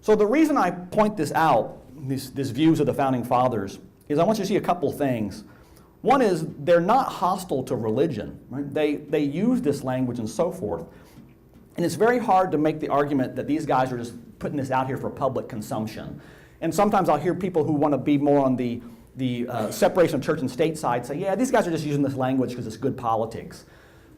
So the reason I point this out, these views of the Founding Fathers, is I want you to see a couple things. One is they're not hostile to religion, right? They use this language and so forth. And it's very hard to make the argument that these guys are just putting this out here for public consumption. And sometimes I'll hear people who want to be more on the separation of church and state side say, yeah, these guys are just using this language because it's good politics.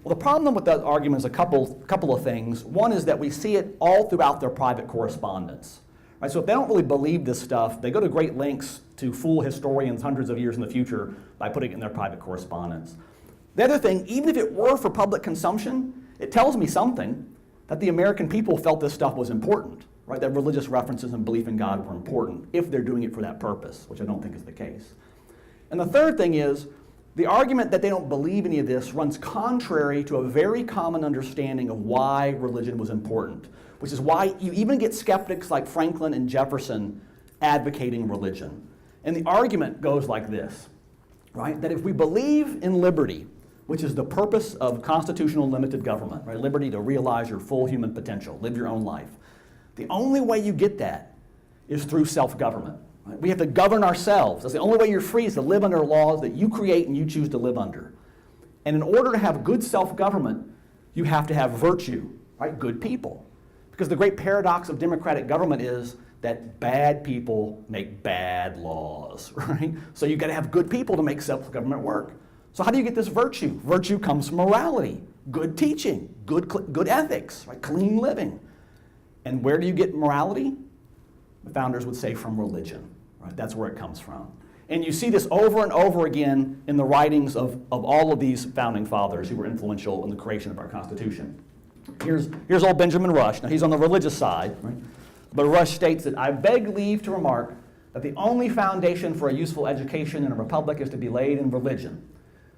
Well, the problem with that argument is a couple of things. One is that we see it all throughout their private correspondence. Right? So if they don't really believe this stuff, they go to great lengths to fool historians hundreds of years in the future by putting it in their private correspondence. The other thing, even if it were for public consumption, it tells me something, that the American people felt this stuff was important, right? That religious references and belief in God were important if they're doing it for that purpose, which I don't think is the case. And the third thing is, the argument that they don't believe any of this runs contrary to a very common understanding of why religion was important, which is why you even get skeptics like Franklin and Jefferson advocating religion. And the argument goes like this, right? That if we believe in liberty, which is the purpose of constitutional limited government, right? Liberty to realize your full human potential, live your own life. The only way you get that is through self-government. Right? We have to govern ourselves. That's the only way you're free, is to live under laws that you create and you choose to live under. And in order to have good self-government, you have to have virtue, right? Good people. Because the great paradox of democratic government is that bad people make bad laws, right? So you've got to have good people to make self-government work. So how do you get this virtue? Virtue comes from morality, good teaching, good ethics, right? Clean living. And where do you get morality? The founders would say from religion, right? That's where it comes from. And you see this over and over again in the writings of all of these founding fathers who were influential in the creation of our Constitution. Here's old Benjamin Rush. Now he's on the religious side, right? But Rush states that, I beg leave to remark that the only foundation for a useful education in a republic is to be laid in religion.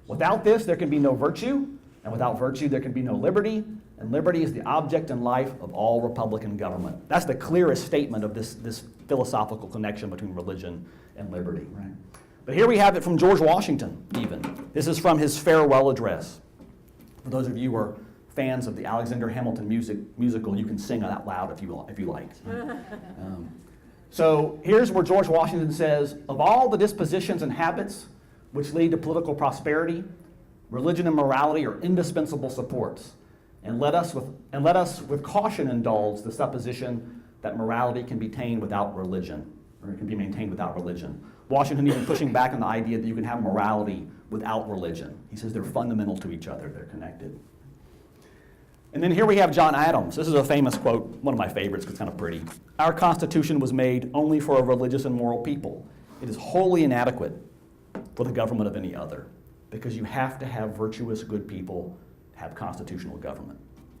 Without this, there can be no virtue, and without virtue, there can be no liberty, and liberty is the object and life of all republican government. That's the clearest statement of this philosophical connection between religion and liberty, right? But here we have it from George Washington, even. This is from his farewell address. For those of you who are fans of the Alexander Hamilton musical, you can sing it out loud if you like. So here's where George Washington says, of all the dispositions and habits which lead to political prosperity, religion and morality are indispensable supports. And let us with caution indulge the supposition that morality can be maintained without religion, or it can be maintained without religion. Washington even pushing back on the idea that you can have morality without religion. He says they're fundamental to each other, they're connected. And then here we have John Adams. This is a famous quote, one of my favorites because it's kind of pretty. Our Constitution was made only for a religious and moral people. It is wholly inadequate for the government of any other, because you have to have virtuous, good people to have constitutional government.